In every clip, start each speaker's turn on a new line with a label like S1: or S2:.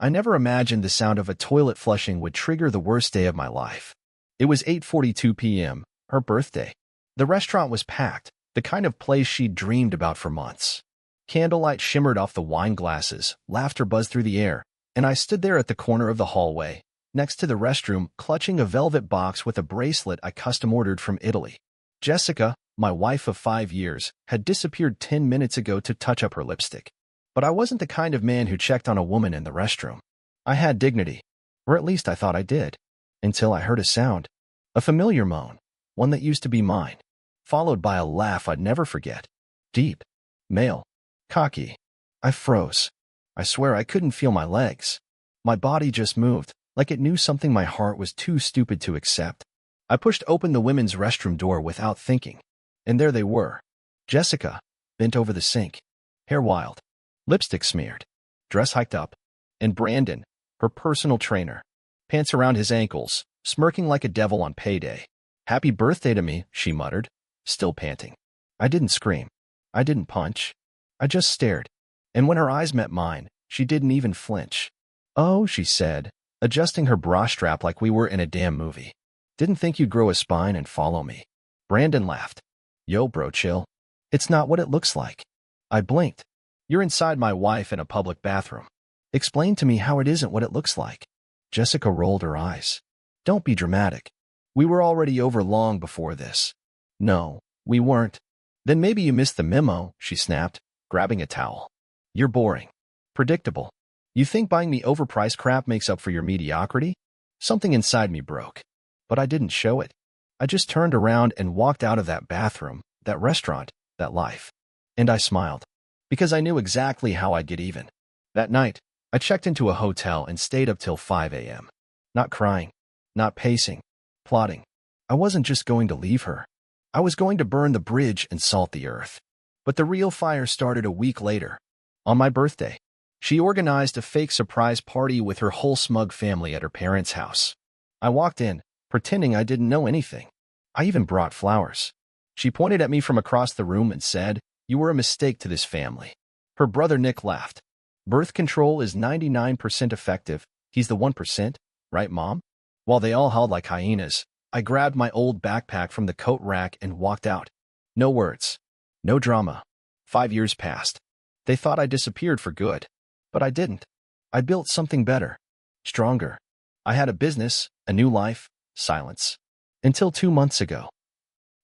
S1: I never imagined the sound of a toilet flushing would trigger the worst day of my life. It was 8:42 p.m., her birthday. The restaurant was packed, the kind of place she'd dreamed about for months. Candlelight shimmered off the wine glasses, laughter buzzed through the air, and I stood there at the corner of the hallway, next to the restroom, clutching a velvet box with a bracelet I custom-ordered from Italy. Jessica, my wife of 5 years, had disappeared 10 minutes ago to touch up her lipstick. But I wasn't the kind of man who checked on a woman in the restroom. I had dignity, or at least I thought I did, until I heard a sound, a familiar moan, one that used to be mine, followed by a laugh I'd never forget. Deep, male, cocky. I froze. I swear I couldn't feel my legs. My body just moved, like it knew something my heart was too stupid to accept. I pushed open the women's restroom door without thinking, and there they were. Jessica, bent over the sink, hair wild, lipstick smeared, dress hiked up, and Brandon, her personal trainer, pants around his ankles, smirking like a devil on payday. "Happy birthday to me," she muttered, still panting. I didn't scream. I didn't punch. I just stared. And when her eyes met mine, she didn't even flinch. "Oh," she said, adjusting her bra strap like we were in a damn movie. "Didn't think you'd grow a spine and follow me." Brandon laughed. "Yo, bro, chill. It's not what it looks like." I blinked. "You're inside my wife in a public bathroom. Explain to me how it isn't what it looks like." Jessica rolled her eyes. "Don't be dramatic. We were already over long before this." "No, we weren't." "Then maybe you missed the memo," she snapped, grabbing a towel. "You're boring. Predictable. You think buying me overpriced crap makes up for your mediocrity?" Something inside me broke. But I didn't show it. I just turned around and walked out of that bathroom, that restaurant, that life. And I smiled. Because I knew exactly how I'd get even. That night, I checked into a hotel and stayed up till 5 a.m. Not crying, not pacing, plotting. I wasn't just going to leave her. I was going to burn the bridge and salt the earth. But the real fire started a week later. On my birthday, she organized a fake surprise party with her whole smug family at her parents' house. I walked in, pretending I didn't know anything. I even brought flowers. She pointed at me from across the room and said, "You were a mistake to this family." Her brother Nick laughed. "Birth control is 99% effective. He's the 1%, right, Mom?" While they all howled like hyenas, I grabbed my old backpack from the coat rack and walked out. No words. No drama. 5 years passed. They thought I disappeared for good. But I didn't. I built something better. Stronger. I had a business, a new life, silence. Until 2 months ago.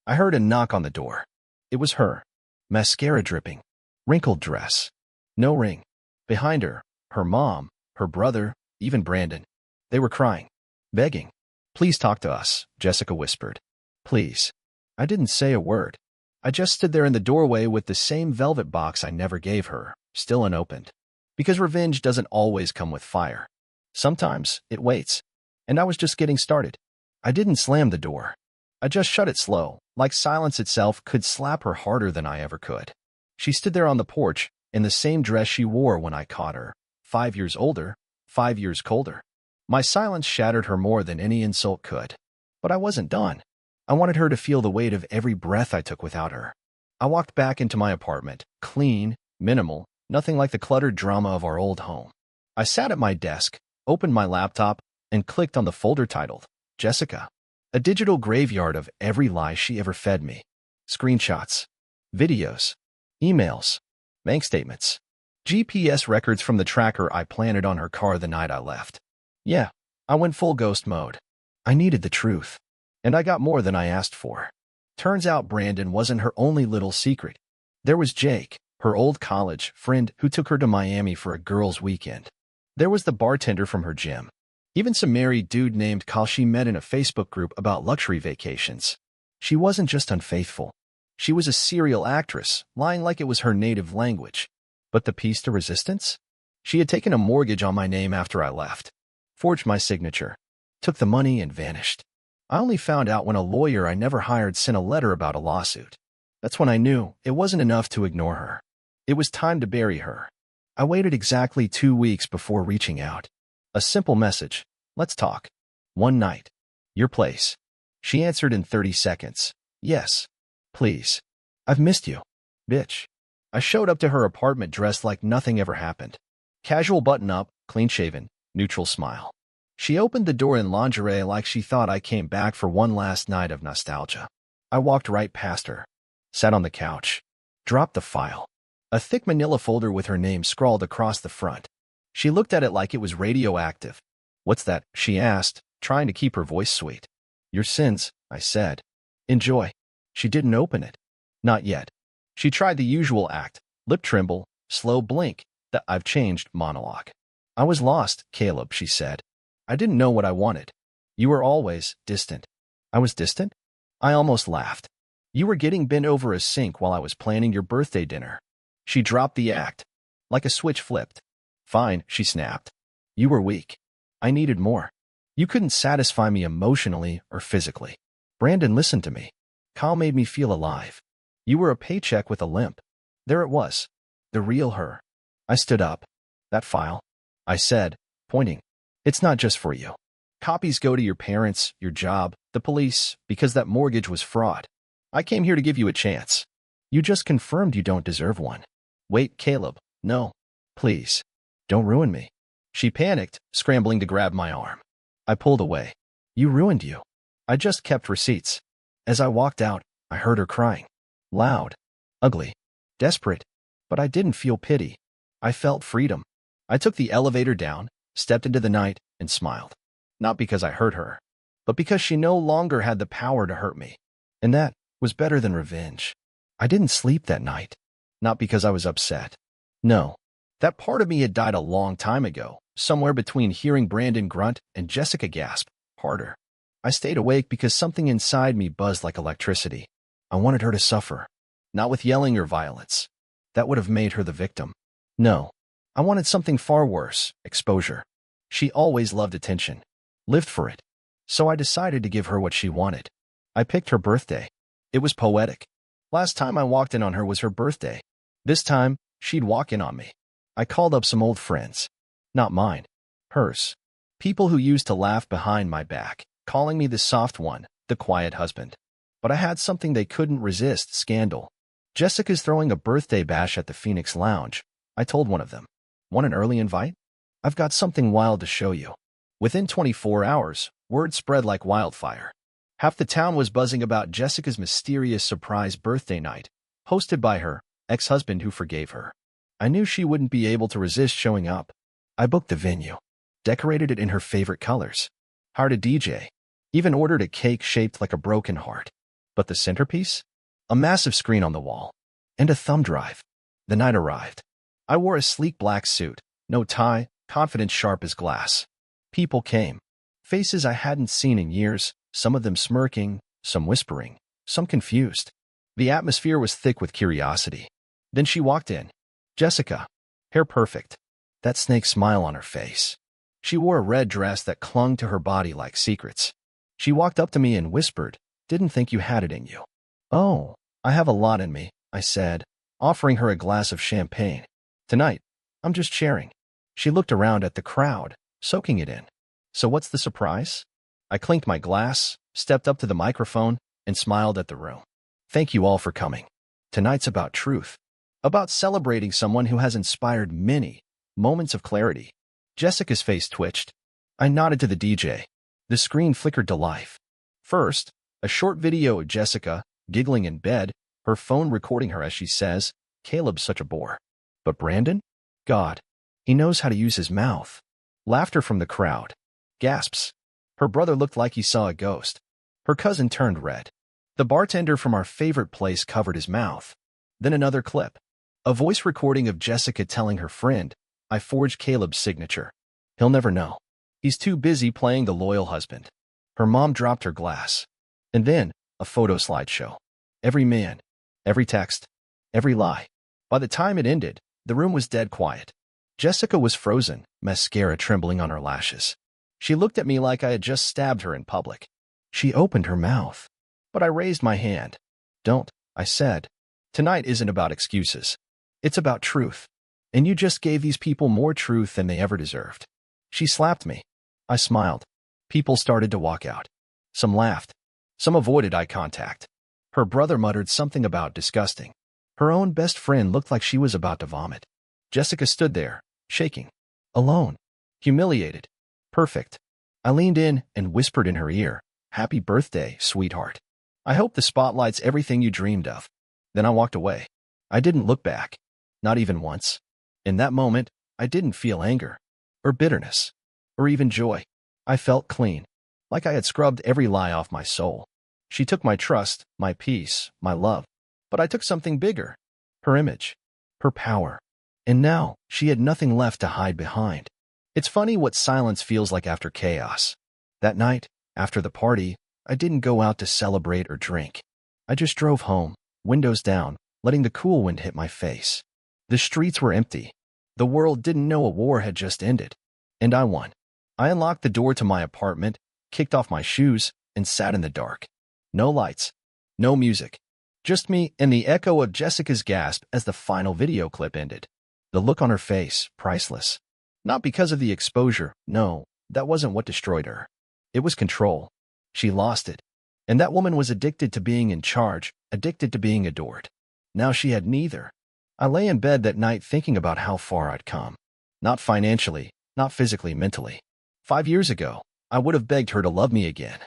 S1: I heard a knock on the door. It was her. Mascara dripping. Wrinkled dress. No ring. Behind her, her mom, her brother, even Brandon. They were crying. Begging. "Please talk to us," Jessica whispered. "Please." I didn't say a word. I just stood there in the doorway with the same velvet box I never gave her, still unopened. Because revenge doesn't always come with fire. Sometimes it waits. And I was just getting started. I didn't slam the door. I just shut it slow, like silence itself could slap her harder than I ever could. She stood there on the porch, in the same dress she wore when I caught her. 5 years older, 5 years colder. My silence shattered her more than any insult could. But I wasn't done. I wanted her to feel the weight of every breath I took without her. I walked back into my apartment, clean, minimal, nothing like the cluttered drama of our old home. I sat at my desk, opened my laptop, and clicked on the folder titled, Jessica. A digital graveyard of every lie she ever fed me. Screenshots, videos, emails, bank statements, GPS records from the tracker I planted on her car the night I left. Yeah, I went full ghost mode. I needed the truth. And I got more than I asked for. Turns out Brandon wasn't her only little secret. There was Jake, her old college friend who took her to Miami for a girls' weekend. There was the bartender from her gym. Even some married dude named Kyle she met in a Facebook group about luxury vacations. She wasn't just unfaithful. She was a serial actress, lying like it was her native language. But the piece de resistance? She had taken a mortgage on my name after I left, forged my signature, took the money and vanished. I only found out when a lawyer I never hired sent a letter about a lawsuit. That's when I knew it wasn't enough to ignore her. It was time to bury her. I waited exactly 2 weeks before reaching out. A simple message. Let's talk. One night. Your place. She answered in 30 seconds. Yes. Please. I've missed you. Bitch. I showed up to her apartment dressed like nothing ever happened. Casual button-up, clean-shaven, neutral smile. She opened the door in lingerie like she thought I came back for one last night of nostalgia. I walked right past her, sat on the couch, dropped the file. A thick manila folder with her name scrawled across the front. She looked at it like it was radioactive. "What's that?" she asked, trying to keep her voice sweet. "Your sins," I said. "Enjoy." She didn't open it. Not yet. She tried the usual act, lip tremble, slow blink, the "I've changed" monologue. "I was lost, Caleb," she said. "I didn't know what I wanted. You were always distant." I was distant? I almost laughed. "You were getting bent over a sink while I was planning your birthday dinner." She dropped the act. Like a switch flipped. "Fine," she snapped. "You were weak. I needed more. You couldn't satisfy me emotionally or physically." Brandon listened to me. Kyle made me feel alive. "You were a paycheck with a limp." There it was. The real her. I stood up. "That file," I said, pointing. "It's not just for you. Copies go to your parents, your job, the police, because that mortgage was fraud. I came here to give you a chance. You just confirmed you don't deserve one." "Wait, Caleb. No. Please. Don't ruin me." She panicked, scrambling to grab my arm. I pulled away. "You ruined you. I just kept receipts." As I walked out, I heard her crying. Loud. Ugly. Desperate. But I didn't feel pity. I felt freedom. I took the elevator down, stepped into the night, and smiled. Not because I hurt her, but because she no longer had the power to hurt me. And that was better than revenge. I didn't sleep that night. Not because I was upset. No. That part of me had died a long time ago, somewhere between hearing Brandon grunt and Jessica gasp harder. I stayed awake because something inside me buzzed like electricity. I wanted her to suffer. Not with yelling or violence. That would have made her the victim. No. I wanted something far worse, exposure. She always loved attention. Lived for it. So I decided to give her what she wanted. I picked her birthday. It was poetic. Last time I walked in on her was her birthday. This time, she'd walk in on me. I called up some old friends. Not mine. Hers. People who used to laugh behind my back, calling me the soft one, the quiet husband. But I had something they couldn't resist: scandal. "Jessica's throwing a birthday bash at the Phoenix Lounge," I told one of them. "Want an early invite? I've got something wild to show you." Within 24 hours, word spread like wildfire. Half the town was buzzing about Jessica's mysterious surprise birthday night, hosted by her ex-husband who forgave her. I knew she wouldn't be able to resist showing up. I booked the venue, decorated it in her favorite colors, hired a DJ, even ordered a cake shaped like a broken heart. But the centerpiece? A massive screen on the wall, and a thumb drive. The night arrived. I wore a sleek black suit, no tie, confidence sharp as glass. People came. Faces I hadn't seen in years, some of them smirking, some whispering, some confused. The atmosphere was thick with curiosity. Then she walked in. Jessica. Hair perfect. That snake smile on her face. She wore a red dress that clung to her body like secrets. She walked up to me and whispered, "Didn't think you had it in you." "Oh, I have a lot in me," I said, offering her a glass of champagne. "Tonight, I'm just sharing." She looked around at the crowd, soaking it in. "So what's the surprise?" I clinked my glass, stepped up to the microphone, and smiled at the room. "Thank you all for coming. Tonight's about truth. About celebrating someone who has inspired many moments of clarity." Jessica's face twitched. I nodded to the DJ. The screen flickered to life. First, a short video of Jessica, giggling in bed, her phone recording her as she says, "Caleb's such a bore." But Brandon? God, he knows how to use his mouth. Laughter from the crowd. Gasps. Her brother looked like he saw a ghost. Her cousin turned red. The bartender from our favorite place covered his mouth. Then another clip. A voice recording of Jessica telling her friend, "I forged Caleb's signature. He'll never know. He's too busy playing the loyal husband." Her mom dropped her glass. And then, a photo slideshow. Every man, every text, every lie. By the time it ended, the room was dead quiet. Jessica was frozen, mascara trembling on her lashes. She looked at me like I had just stabbed her in public. She opened her mouth. But I raised my hand. "Don't," I said. "Tonight isn't about excuses. It's about truth. And you just gave these people more truth than they ever deserved." She slapped me. I smiled. People started to walk out. Some laughed. Some avoided eye contact. Her brother muttered something about disgusting. Her own best friend looked like she was about to vomit. Jessica stood there, shaking. Alone. humiliated, perfect. I leaned in and whispered in her ear, "Happy birthday, sweetheart. I hope the spotlight's everything you dreamed of." Then I walked away. I didn't look back, not even once. In that moment, I didn't feel anger, or bitterness, or even joy. I felt clean, like I had scrubbed every lie off my soul. She took my trust, my peace, my love. But I took something bigger, her image, her power. And now, she had nothing left to hide behind. It's funny what silence feels like after chaos. That night, after the party, I didn't go out to celebrate or drink. I just drove home, windows down, letting the cool wind hit my face. The streets were empty. The world didn't know a war had just ended. And I won. I unlocked the door to my apartment, kicked off my shoes, and sat in the dark. No lights, no music. Just me and the echo of Jessica's gasp as the final video clip ended. The look on her face, priceless. Not because of the exposure, no, that wasn't what destroyed her. It was control. She lost it. And that woman was addicted to being in charge, addicted to being adored. Now she had neither. I lay in bed that night thinking about how far I'd come. Not financially, not physically, mentally. 5 years ago, I would have begged her to love me again.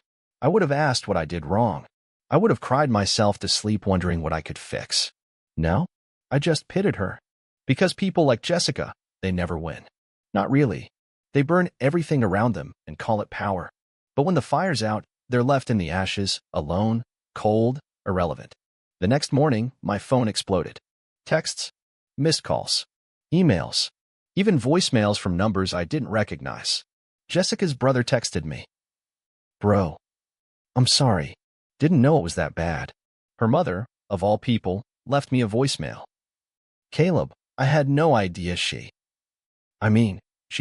S1: I would have asked what I did wrong. I would have cried myself to sleep wondering what I could fix. Now, I just pitied her. Because people like Jessica, they never win. Not really. They burn everything around them and call it power. But when the fire's out, they're left in the ashes, alone, cold, irrelevant. The next morning, my phone exploded. Texts, missed calls, emails, even voicemails from numbers I didn't recognize. Jessica's brother texted me. "Bro, I'm sorry. Didn't know it was that bad." Her mother, of all people, left me a voicemail. "Caleb, I had no idea she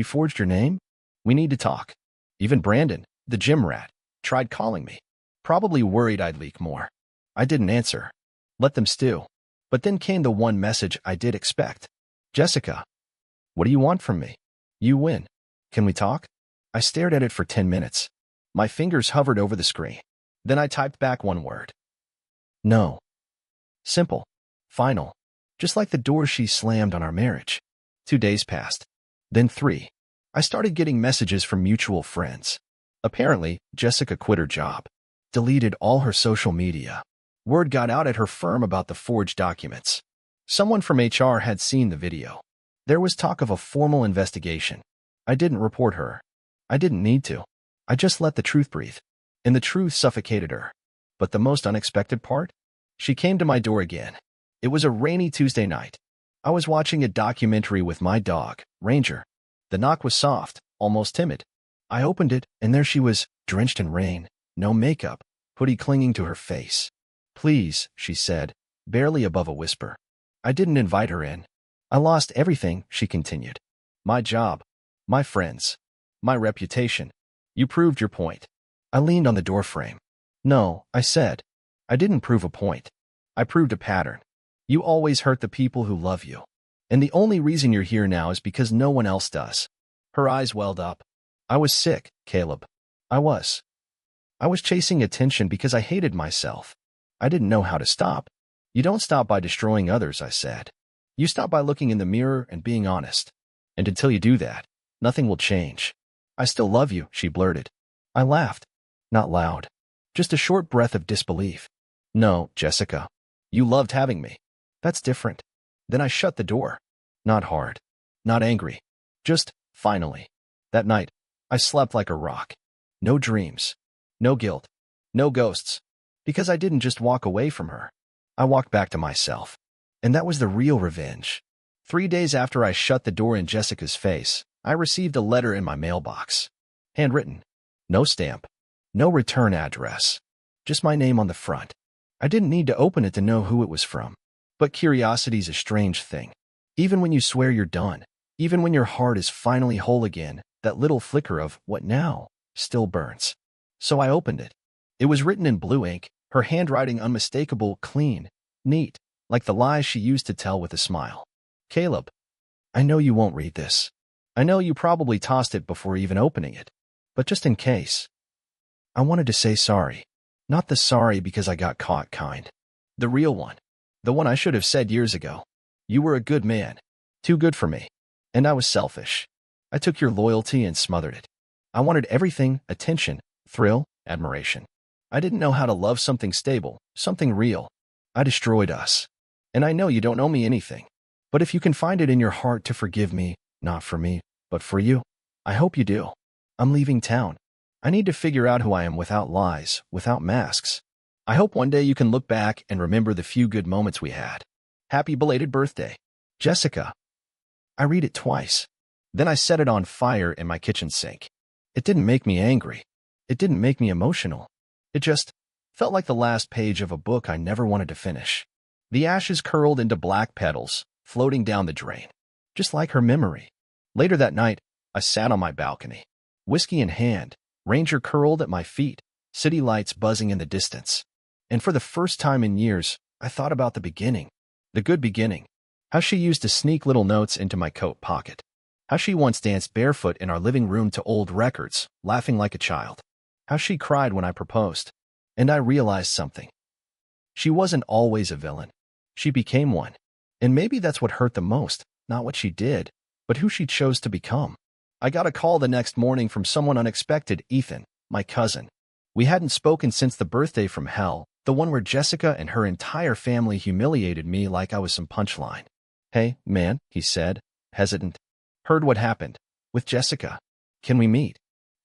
S1: forged your name? We need to talk." Even Brandon, the gym rat, tried calling me, probably worried I'd leak more. I didn't answer. Let them stew. But then came the one message I did expect. "Jessica, what do you want from me? You win. Can we talk?" I stared at it for 10 minutes. My fingers hovered over the screen. Then I typed back one word. "No." Simple. Final. Just like the door she slammed on our marriage. 2 days passed. Then 3. I started getting messages from mutual friends. Apparently, Jessica quit her job. Deleted all her social media. Word got out at her firm about the forged documents. Someone from HR had seen the video. There was talk of a formal investigation. I didn't report her. I didn't need to. I just let the truth breathe. And the truth suffocated her. But the most unexpected part? She came to my door again. It was a rainy Tuesday night. I was watching a documentary with my dog, Ranger. The knock was soft, almost timid. I opened it, and there she was, drenched in rain, no makeup, hoodie clinging to her face. "Please," she said, barely above a whisper. I didn't invite her in. "I lost everything," she continued. "My job, my friends, my reputation. You proved your point." I leaned on the doorframe. "No," I said. "I didn't prove a point. I proved a pattern. You always hurt the people who love you. And the only reason you're here now is because no one else does." Her eyes welled up. "I was sick, Caleb. I was. I was chasing attention because I hated myself. I didn't know how to stop." "You don't stop by destroying others," I said. "You stop by looking in the mirror and being honest. And until you do that, nothing will change." "I still love you," she blurted. I laughed. Not loud. Just a short breath of disbelief. "No, Jessica. You loved having me. That's different." Then I shut the door. Not hard. Not angry. Just, finally. That night, I slept like a rock. No dreams. No guilt. No ghosts. Because I didn't just walk away from her. I walked back to myself. And that was the real revenge. 3 days after I shut the door in Jessica's face, I received a letter in my mailbox. Handwritten. No stamp. No return address. Just my name on the front. I didn't need to open it to know who it was from. But curiosity's a strange thing. Even when you swear you're done, even when your heart is finally whole again, that little flicker of "what now?" still burns. So I opened it. It was written in blue ink, her handwriting unmistakable, clean, neat, like the lies she used to tell with a smile. "Caleb, I know you won't read this. I know you probably tossed it before even opening it. But just in case, I wanted to say sorry. Not the sorry because I got caught kind. The real one. The one I should have said years ago. You were a good man. Too good for me. And I was selfish. I took your loyalty and smothered it. I wanted everything: attention, thrill, admiration. I didn't know how to love something stable, something real. I destroyed us. And I know you don't owe me anything. But if you can find it in your heart to forgive me, not for me, but for you, I hope you do. I'm leaving town. I need to figure out who I am without lies, without masks. I hope one day you can look back and remember the few good moments we had. Happy belated birthday, Jessica. I read it twice. Then I set it on fire in my kitchen sink. It didn't make me angry. It didn't make me emotional. It just felt like the last page of a book I never wanted to finish. The ashes curled into black petals, floating down the drain, just like her memory. Later that night, I sat on my balcony, whiskey in hand, Ranger curled at my feet, city lights buzzing in the distance. And for the first time in years, I thought about the beginning, the good beginning, how she used to sneak little notes into my coat pocket, how she once danced barefoot in our living room to old records, laughing like a child, how she cried when I proposed. And I realized something. She wasn't always a villain. She became one. And maybe that's what hurt the most, not what she did, but who she chose to become. I got a call the next morning from someone unexpected: Ethan, my cousin. We hadn't spoken since the birthday from hell, the one where Jessica and her entire family humiliated me like I was some punchline. Hey, man, he said, hesitant. Heard what happened with Jessica. Can we meet?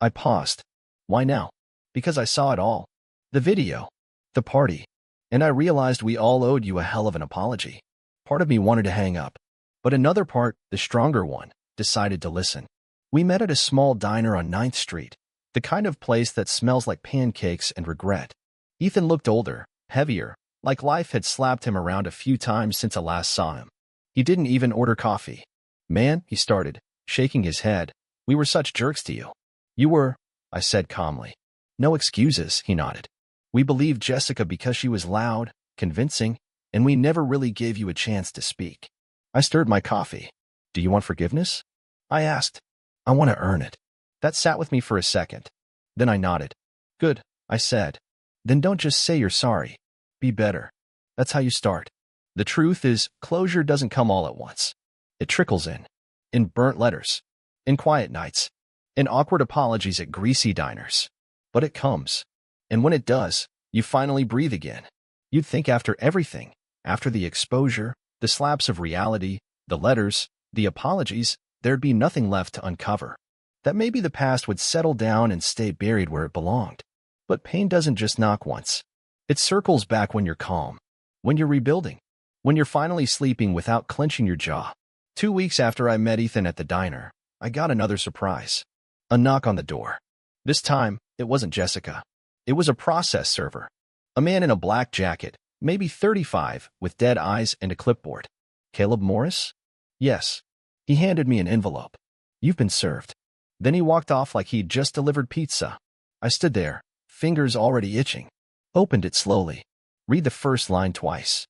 S1: I paused. Why now? Because I saw it all. The video. The party. And I realized we all owed you a hell of an apology. Part of me wanted to hang up. But another part, the stronger one, decided to listen. We met at a small diner on 9th Street, the kind of place that smells like pancakes and regret. Ethan looked older, heavier, like life had slapped him around a few times since I last saw him. He didn't even order coffee. Man, he started, shaking his head, we were such jerks to you. You were, I said calmly. No excuses, he nodded. We believed Jessica because she was loud, convincing, and we never really gave you a chance to speak. I stirred my coffee. Do you want forgiveness? I asked. I want to earn it. That sat with me for a second. Then I nodded. Good, I said. Then don't just say you're sorry. Be better. That's how you start. The truth is, closure doesn't come all at once. It trickles in burnt letters, in quiet nights, in awkward apologies at greasy diners. But it comes. And when it does, you finally breathe again. You'd think after everything, after the exposure, the slaps of reality, the letters, the apologies, there'd be nothing left to uncover. That maybe the past would settle down and stay buried where it belonged. But pain doesn't just knock once. It circles back when you're calm, when you're rebuilding, when you're finally sleeping without clenching your jaw. 2 weeks after I met Ethan at the diner, I got another surprise. A knock on the door. This time, it wasn't Jessica. It was a process server. A man in a black jacket, maybe 35, with dead eyes and a clipboard. Caleb Morris? Yes. He handed me an envelope. You've been served. Then he walked off like he'd just delivered pizza. I stood there, fingers already itching. Opened it slowly. Read the first line twice.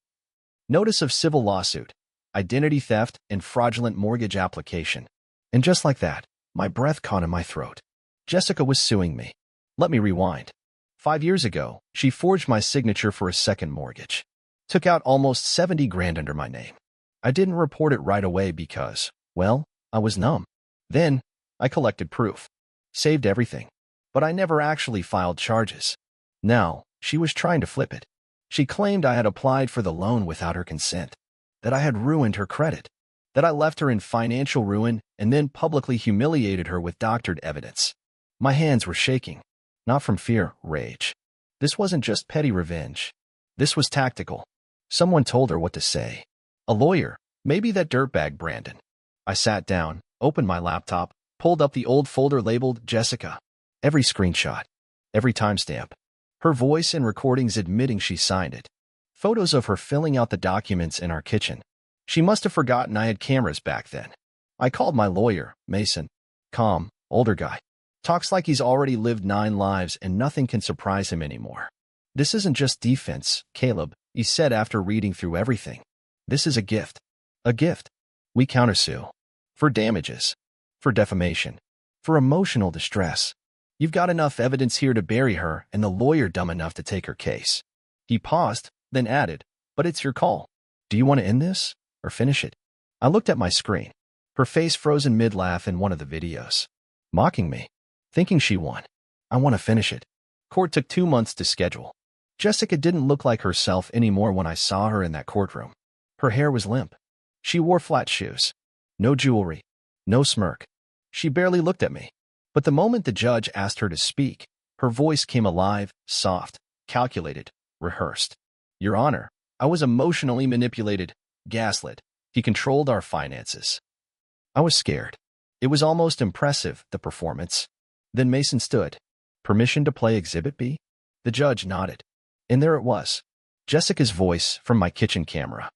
S1: Notice of civil lawsuit, identity theft, and fraudulent mortgage application. And just like that, my breath caught in my throat. Jessica was suing me. Let me rewind. 5 years ago, she forged my signature for a second mortgage. Took out almost 70 grand under my name. I didn't report it right away because, well, I was numb. Then, I collected proof. Saved everything. But I never actually filed charges. Now, she was trying to flip it. She claimed I had applied for the loan without her consent, that I had ruined her credit, that I left her in financial ruin and then publicly humiliated her with doctored evidence. My hands were shaking, not from fear, rage. This wasn't just petty revenge. This was tactical. Someone told her what to say. A lawyer, maybe that dirtbag Brandon. I sat down, opened my laptop, pulled up the old folder labeled Jessica. Every screenshot, every timestamp. Her voice and recordings admitting she signed it. Photos of her filling out the documents in our kitchen. She must have forgotten I had cameras back then. I called my lawyer, Mason. Calm, older guy. Talks like he's already lived 9 lives and nothing can surprise him anymore. This isn't just defense, Caleb, he said after reading through everything. This is a gift. A gift. We countersue. For damages. For defamation. For emotional distress. You've got enough evidence here to bury her and the lawyer dumb enough to take her case. He paused, then added, but it's your call. Do you want to end this or finish it? I looked at my screen. Her face frozen mid-laugh in one of the videos. Mocking me. Thinking she won. I want to finish it. Court took 2 months to schedule. Jessica didn't look like herself anymore when I saw her in that courtroom. Her hair was limp. She wore flat shoes. No jewelry. No smirk. She barely looked at me. But the moment the judge asked her to speak, her voice came alive, soft, calculated, rehearsed. Your Honor, I was emotionally manipulated, gaslit. He controlled our finances. I was scared. It was almost impressive, the performance. Then Mason stood. Permission to play Exhibit B? The judge nodded. And there it was. Jessica's voice from my kitchen camera.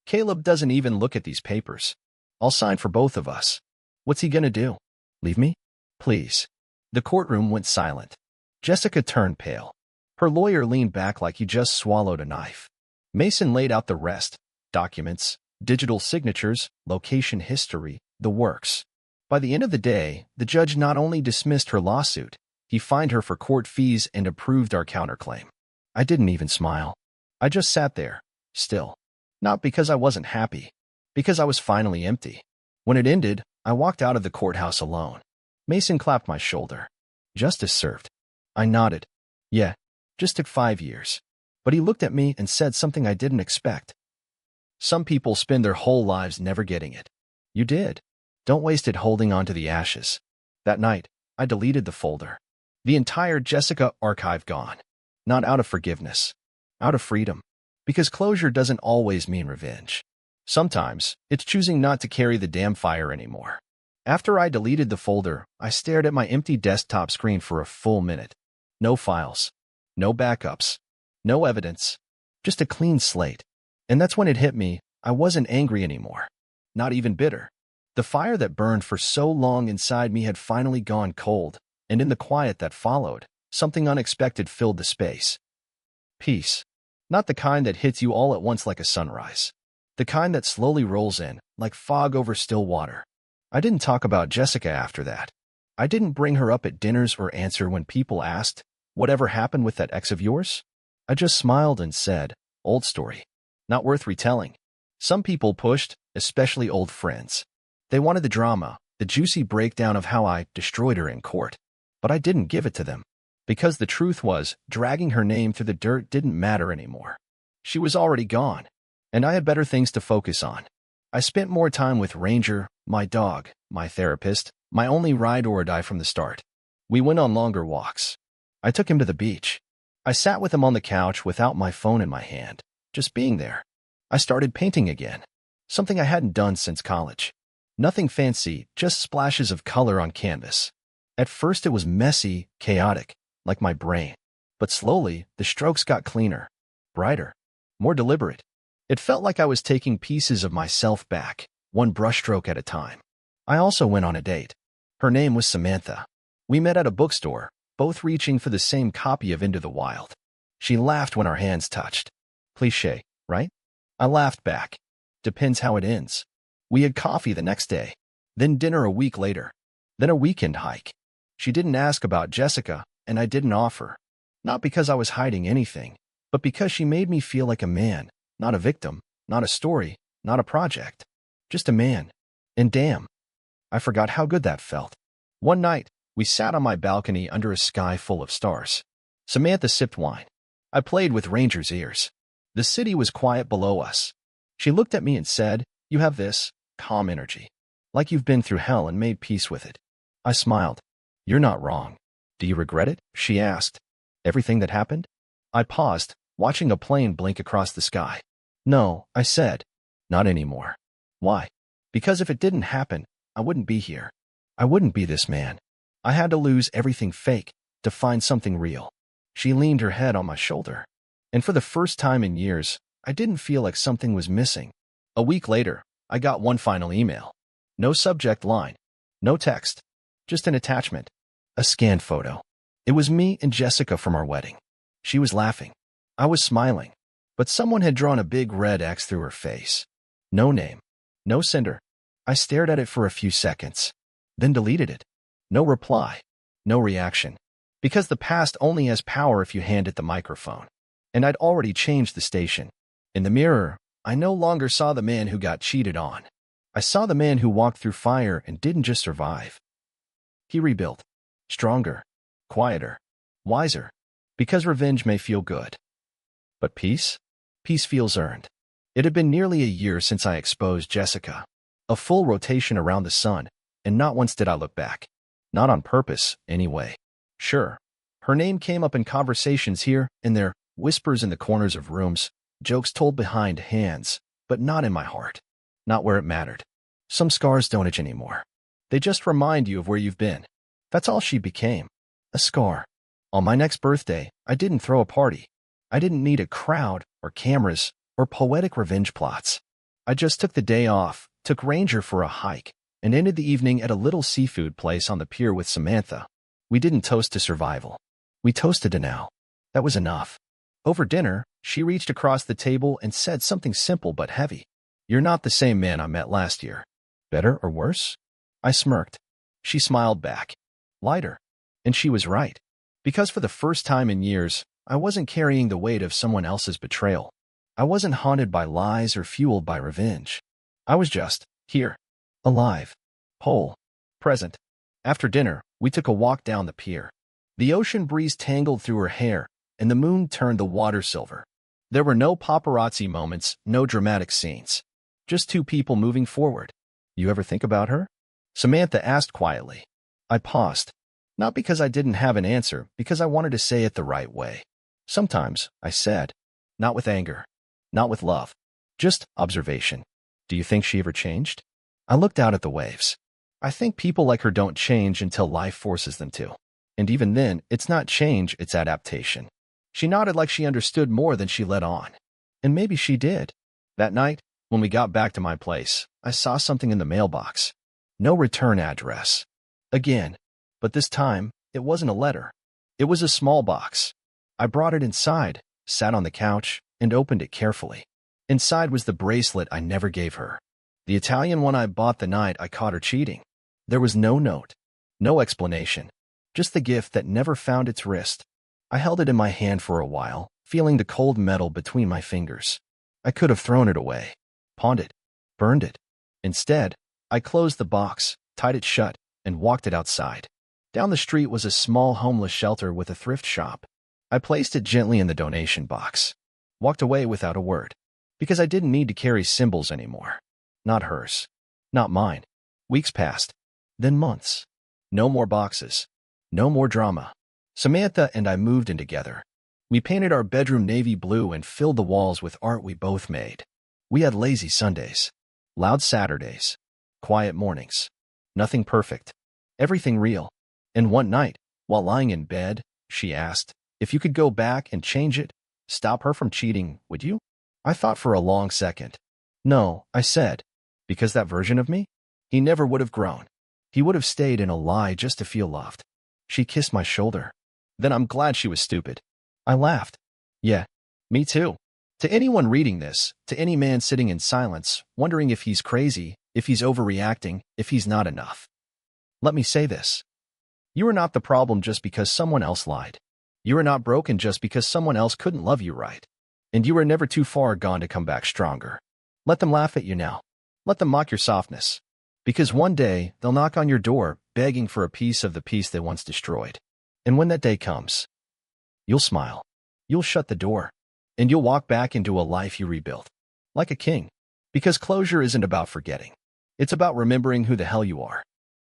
S1: Caleb doesn't even look at these papers. I'll sign for both of us. What's he gonna do? Leave me? Please. The courtroom went silent. Jessica turned pale. Her lawyer leaned back like he just swallowed a knife. Mason laid out the rest. Documents, digital signatures, location history, the works. By the end of the day, the judge not only dismissed her lawsuit, he fined her for court fees and approved our counterclaim. I didn't even smile. I just sat there, still. Not because I wasn't happy, because I was finally empty. When it ended, I walked out of the courthouse alone. Mason clapped my shoulder. Justice served. I nodded. Yeah, just took 5 years. But he looked at me and said something I didn't expect. Some people spend their whole lives never getting it. You did. Don't waste it holding on to the ashes. That night, I deleted the folder. The entire Jessica archive gone. Not out of forgiveness. Out of freedom. Because closure doesn't always mean revenge. Sometimes, it's choosing not to carry the damn fire anymore. After I deleted the folder, I stared at my empty desktop screen for a full minute. No files. No backups. No evidence. Just a clean slate. And that's when it hit me, I wasn't angry anymore. Not even bitter. The fire that burned for so long inside me had finally gone cold, and in the quiet that followed, something unexpected filled the space. Peace. Not the kind that hits you all at once like a sunrise. The kind that slowly rolls in, like fog over still water. I didn't talk about Jessica after that. I didn't bring her up at dinners or answer when people asked, "Whatever happened with that ex of yours?" I just smiled and said, "Old story. Not worth retelling." Some people pushed, especially old friends. They wanted the drama, the juicy breakdown of how I destroyed her in court. But I didn't give it to them. Because the truth was, dragging her name through the dirt didn't matter anymore. She was already gone, and I had better things to focus on. I spent more time with Ranger, my dog, my therapist, my only ride or die from the start. We went on longer walks. I took him to the beach. I sat with him on the couch without my phone in my hand, just being there. I started painting again, something I hadn't done since college. Nothing fancy, just splashes of color on canvas. At first it was messy, chaotic, like my brain. But slowly, the strokes got cleaner, brighter, more deliberate. It felt like I was taking pieces of myself back, one brushstroke at a time. I also went on a date. Her name was Samantha. We met at a bookstore, both reaching for the same copy of Into the Wild. She laughed when our hands touched. Cliché, right? I laughed back. Depends how it ends. We had coffee the next day, then dinner a week later, then a weekend hike. She didn't ask about Jessica, and I didn't offer. Not because I was hiding anything, but because she made me feel like a man, not a victim, not a story, not a project. Just a man. And damn, I forgot how good that felt. One night, we sat on my balcony under a sky full of stars. Samantha sipped wine. I played with Ranger's ears. The city was quiet below us. She looked at me and said, "You have this calm energy, like you've been through hell and made peace with it." I smiled. "You're not wrong. Do you regret it?" she asked. "Everything that happened?" I paused, watching a plane blink across the sky. "No," I said. "Not anymore." "Why?" "Because if it didn't happen, I wouldn't be here. I wouldn't be this man. I had to lose everything fake to find something real." She leaned her head on my shoulder. And for the first time in years, I didn't feel like something was missing. A week later, I got one final email. No subject line. No text. Just an attachment. A scanned photo. It was me and Jessica from our wedding. She was laughing. I was smiling. But someone had drawn a big red X through her face. No name. No sender. I stared at it for a few seconds. Then deleted it. No reply. No reaction. Because the past only has power if you hand it the microphone. And I'd already changed the station. In the mirror, I no longer saw the man who got cheated on. I saw the man who walked through fire and didn't just survive. He rebuilt. Stronger, quieter, wiser. Because revenge may feel good. But peace? Peace feels earned. It had been nearly a year since I exposed Jessica. A full rotation around the sun, and not once did I look back. Not on purpose, anyway. Sure, her name came up in conversations here and there, whispers in the corners of rooms, jokes told behind hands, but not in my heart. Not where it mattered. Some scars don't itch anymore. They just remind you of where you've been. That's all she became. A scar. On my next birthday, I didn't throw a party. I didn't need a crowd, or cameras, or poetic revenge plots. I just took the day off, took Ranger for a hike, and ended the evening at a little seafood place on the pier with Samantha. We didn't toast to survival. We toasted to now. That was enough. Over dinner, she reached across the table and said something simple but heavy. "You're not the same man I met last year." Better or worse? I smirked. She smiled back. Lighter. And she was right. Because for the first time in years, I wasn't carrying the weight of someone else's betrayal. I wasn't haunted by lies or fueled by revenge. I was just here. Alive. Whole. Present. After dinner, we took a walk down the pier. The ocean breeze tangled through her hair, and the moon turned the water silver. There were no paparazzi moments, no dramatic scenes. Just two people moving forward. "You ever think about her?" Samantha asked quietly. I paused. Not because I didn't have an answer, because I wanted to say it the right way. "Sometimes," I said. Not with anger. Not with love. Just observation. "Do you think she ever changed?" I looked out at the waves. I think people like her don't change until life forces them to. And even then, it's not change, it's adaptation. She nodded like she understood more than she let on. And maybe she did. That night, when we got back to my place, I saw something in the mailbox. No return address. Again. But this time, it wasn't a letter. It was a small box. I brought it inside, sat on the couch, and opened it carefully. Inside was the bracelet I never gave her. The Italian one I bought the night I caught her cheating. There was no note. No explanation. Just the gift that never found its wrist. I held it in my hand for a while, feeling the cold metal between my fingers. I could have thrown it away. Pawned it. Burned it. Instead, I closed the box, tied it shut, and walked it outside. Down the street was a small homeless shelter with a thrift shop. I placed it gently in the donation box. Walked away without a word. Because I didn't need to carry symbols anymore. Not hers. Not mine. Weeks passed. Then months. No more boxes. No more drama. Samantha and I moved in together. We painted our bedroom navy blue and filled the walls with art we both made. We had lazy Sundays. Loud Saturdays. Quiet mornings. Nothing perfect. Everything real. And one night, while lying in bed, she asked, "If you could go back and change it, stop her from cheating, would you?" I thought for a long second. "No," I said. Because that version of me? He never would have grown. He would have stayed in a lie just to feel loved. She kissed my shoulder. "Then I'm glad she was stupid." I laughed. "Yeah, me too." To anyone reading this, to any man sitting in silence, wondering if he's crazy, if he's overreacting, if he's not enough. Let me say this. You are not the problem just because someone else lied. You are not broken just because someone else couldn't love you right. And you are never too far gone to come back stronger. Let them laugh at you now. Let them mock your softness. Because one day, they'll knock on your door, begging for a piece of the peace they once destroyed. And when that day comes, you'll smile. You'll shut the door. And you'll walk back into a life you rebuilt. Like a king. Because closure isn't about forgetting. It's about remembering who the hell you are.